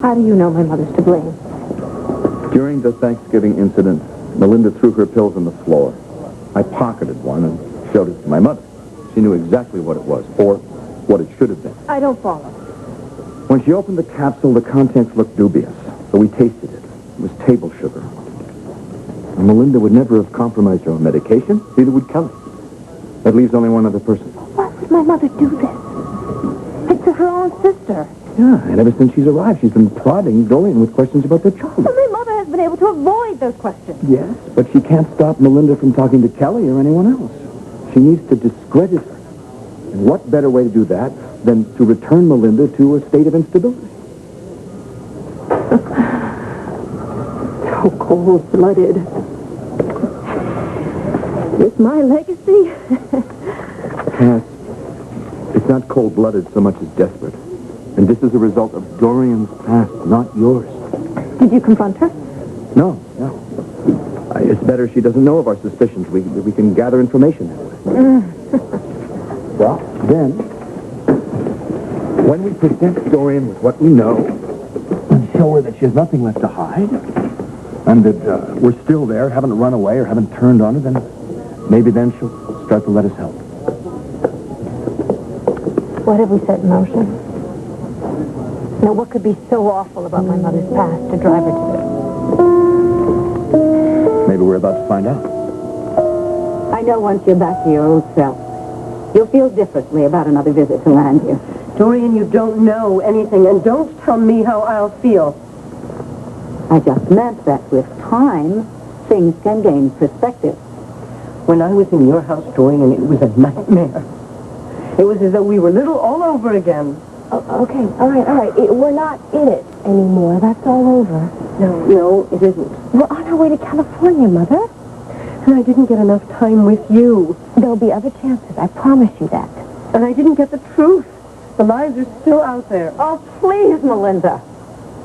How do you know my mother's to blame? During the Thanksgiving incident, Melinda threw her pills on the floor. I pocketed one and showed it to my mother. She knew exactly what it was, or what it should have been. I don't follow. When she opened the capsule, the contents looked dubious, so we tasted it. It was table sugar. And Melinda would never have compromised her own medication, neither would Kelly. That leaves only one other person. Why would my mother do this? It's her own sister. Yeah, and ever since she's arrived, she's been prodding Dorian with questions about their child. But my mother has been able to avoid those questions. Yes, but she can't stop Melinda from talking to Kelly or anyone else. She needs to discredit her. And what better way to do that than to return Melinda to a state of instability? So cold-blooded. Is my legacy? Cass, it's not cold-blooded so much as desperate. And this is a result of Dorian's past, not yours. Did you confront her? No. It's better she doesn't know of our suspicions. We can gather information that way. Well, then, when we present Dorian with what we know, and show her that she has nothing left to hide, and that we're still there, haven't run away or haven't turned on her, then maybe then she'll start to let us help. What have we set in motion? Now, what could be so awful about my mother's past to drive her to this? Maybe we're about to find out. I know once you're back to your old self, you'll feel differently about another visit to land here. Dorian, you don't know anything, and don't tell me how I'll feel. I just meant that with time, things can gain perspective. When I was in your house, Dorian, it was a nightmare. It was as though we were little all over again. Okay, all right. We're not in it anymore. That's all over. No, it isn't. We're on our way to California, Mother. And I didn't get enough time with you. There'll be other chances. I promise you that. And I didn't get the truth. The lies are still out there. Oh, please, Melinda.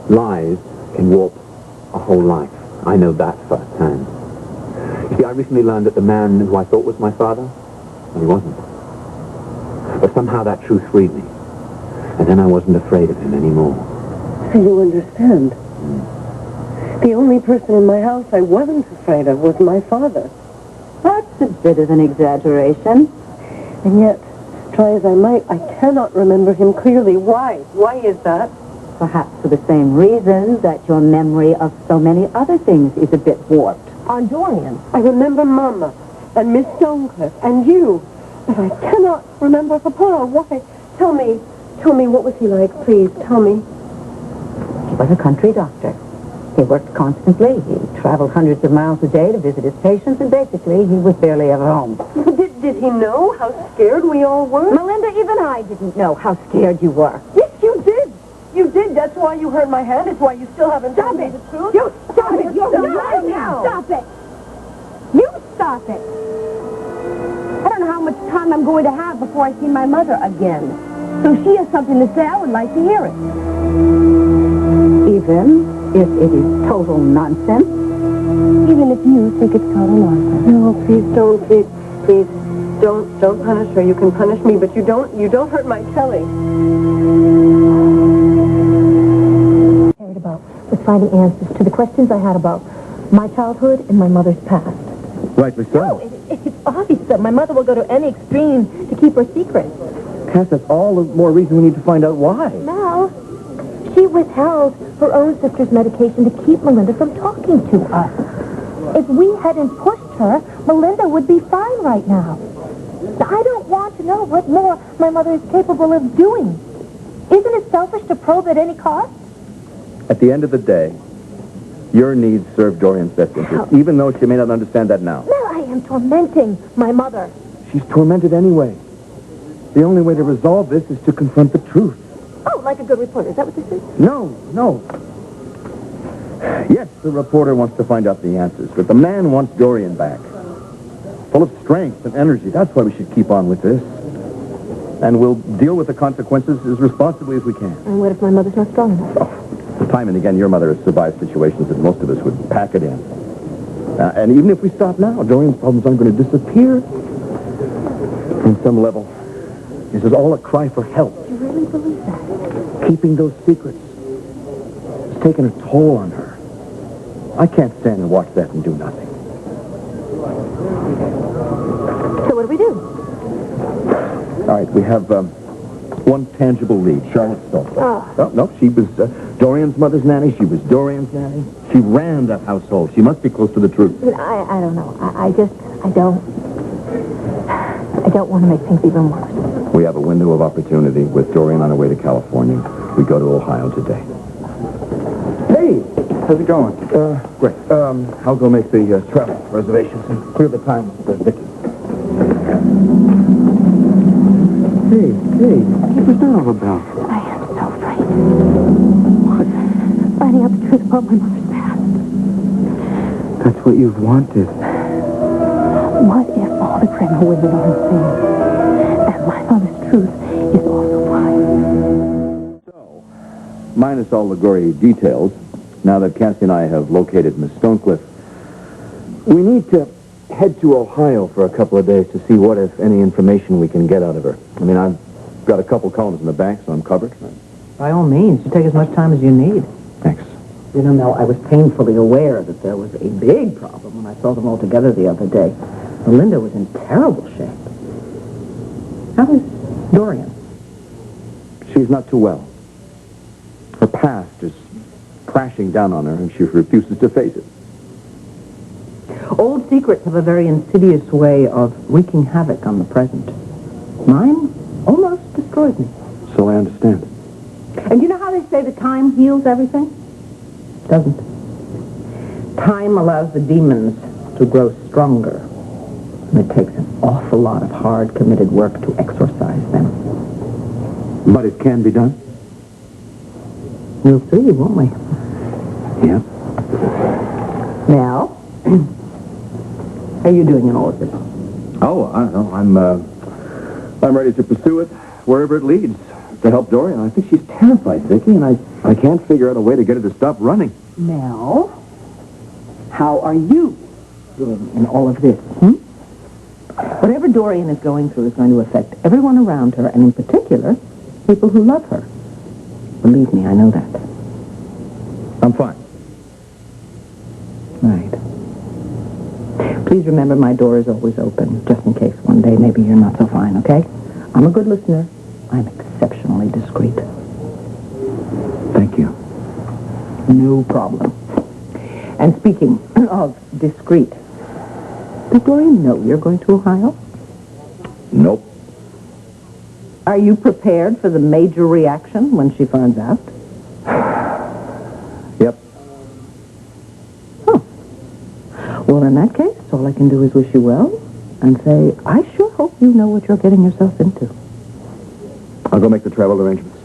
Lies can warp a whole life. I know that firsthand. You see, I recently learned that the man who I thought was my father, well, he wasn't. But somehow that truth freed me. And then I wasn't afraid of him anymore. So you understand? The only person in my house I wasn't afraid of was my father. That's a bit of an exaggeration. And yet, try as I might, I cannot remember him clearly. Why? Why is that? Perhaps for the same reason that your memory of so many other things is a bit warped. On Dorian. I remember Mama and Miss Stonecliffe and you, but I cannot remember Papa. Why? Tell me, what was he like? Please, tell me. He was a country doctor. He worked constantly. He traveled hundreds of miles a day to visit his patients, and basically, he was barely ever home. Did he know how scared we all were? Melinda, even I didn't know how scared you were. Yes, you did. You did. That's why you hurt my hand. It's why you still haven't told me the truth. You stop it! No, stop it! You stop it! I don't know how much time I'm going to have before I see my mother again. So if she has something to say, I would like to hear it. Even if it is total nonsense? Even if you think it's total nonsense. No, please don't. Please don't punish her. You can punish me, but you don't hurt my Kelly. Cared about was finding answers to the questions I had about my childhood and my mother's past. Rightly so. No, it's obvious that my mother will go to any extreme to keep her secret. Cass, that's all the more reason we need to find out why. Mel, she withheld her own sister's medication to keep Melinda from talking to us. If we hadn't pushed her, Melinda would be fine right now. I don't want to know what more my mother is capable of doing. Isn't it selfish to probe at any cost? At the end of the day, your needs serve Dorian's best interest, even though she may not understand that now. Mel, I am tormenting my mother. She's tormented anyway. The only way to resolve this is to confront the truth. Oh, like a good reporter. Is that what this is? No. Yes, the reporter wants to find out the answers, but the man wants Dorian back. Full of strength and energy. That's why we should keep on with this. And we'll deal with the consequences as responsibly as we can. And what if my mother's not strong enough? Oh, time and again, your mother has survived situations that most of us would pack it in. And even if we stop now, Dorian's problems aren't going to disappear. On some level, this is all a cry for help. Do you really believe that? Keeping those secrets. taken a toll on her. I can't stand and watch that and do nothing. So what do we do? All right, we have one tangible lead, Charlotte Stone. Oh. No, she was Dorian's mother's nanny. She was Dorian's nanny. She ran that household. She must be close to the truth. I don't know. I don't want to make things even worse. We have a window of opportunity with Dorian on her way to California. We go to Ohio today. Hey, how's it going? Great. I'll go make the travel reservations and clear the time with Vicky. Hey, what was that all about? I am so frightened. What? Finding out the truth about my mother's past. That's what you've wanted. What if all the Cramer women are insane? And my mother's truth is also lying? So, minus all the gory details, now that Cassie and I have located Miss Stonecliffe, we need to head to Ohio for a couple of days to see what, if any, information we can get out of her. I mean, I've got a couple columns in the bank, so I'm covered. By all means, you take as much time as you need. Thanks. You know, Mel, I was painfully aware that there was a big problem when I saw them all together the other day. Melinda was in terrible shape. How is Dorian? She's not too well. Her past is crashing down on her, and she refuses to face it. Old secrets have a very insidious way of wreaking havoc on the present. Mine almost destroyed me. So I understand. And you know how they say that time heals everything? Doesn't. Time allows the demons to grow stronger. And it takes an awful lot of hard, committed work to exorcise them. But it can be done? We'll see, won't we? Yeah. Mel, how are you doing in all of this? Oh, I don't know. I'm ready to pursue it wherever it leads to help Dorian. I think she's terrified, Vicky, and I can't figure out a way to get her to stop running. Mel, how are you doing in all of this? Whatever Dorian is going through is going to affect everyone around her, and in particular, people who love her. Believe me, I know that. I'm fine. Right. Please remember my door is always open, just in case one day maybe you're not so fine, okay? I'm a good listener. I'm exceptionally discreet. Thank you. No problem. And speaking of discreet, does Dorian know you're going to Ohio? Nope. Are you prepared for the major reaction when she finds out? Yep. Oh. Well, in that case, all I can do is wish you well and say, I sure hope you know what you're getting yourself into. I'll go make the travel arrangements.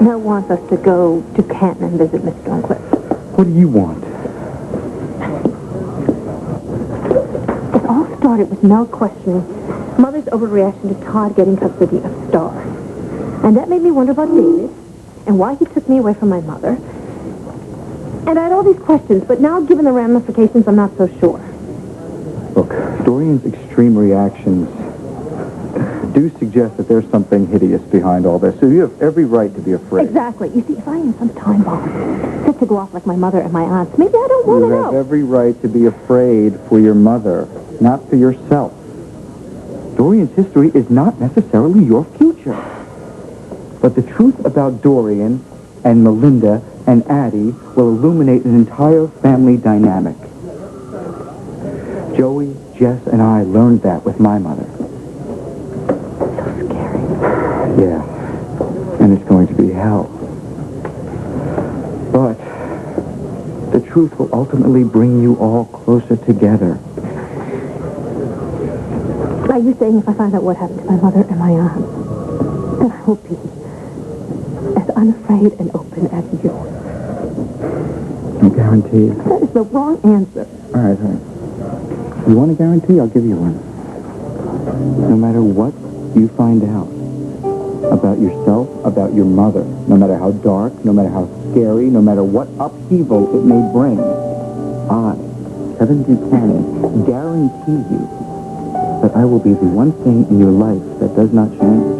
Mel wants us to go to Canton and visit Miss Stonecliffe. What do you want? It all started with Mel questioning Mother's overreaction to Todd getting custody of Star. And that made me wonder about David and why he took me away from my mother. And I had all these questions, but now given the ramifications, I'm not so sure. Look, Dorian's extreme reactions do suggest that there's something hideous behind all this. So you have every right to be afraid. Exactly. You see, if I am some time bomb set to go off like my mother and my aunts, maybe I don't want to You know. have every right to be afraid for your mother, not for yourself. Dorian's history is not necessarily your future. But the truth about Dorian and Melinda and Addie will illuminate an entire family dynamic. Joey, Jess, and I learned that with my mother. So scary. Yeah, and it's going to be hell. But the truth will ultimately bring you all closer together. Are you saying if I find out what happened to my mother and my aunt, then I will be as unafraid and open as you? No guarantees. That is the wrong answer. All right. You want a guarantee? I'll give you one. No matter what you find out about yourself, about your mother, no matter how dark, no matter how scary, no matter what upheaval it may bring, I, Kevin Buchanan, guarantee you that I will be the one thing in your life that does not change.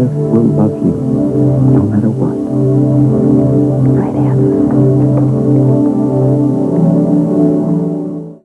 will love you, no matter what.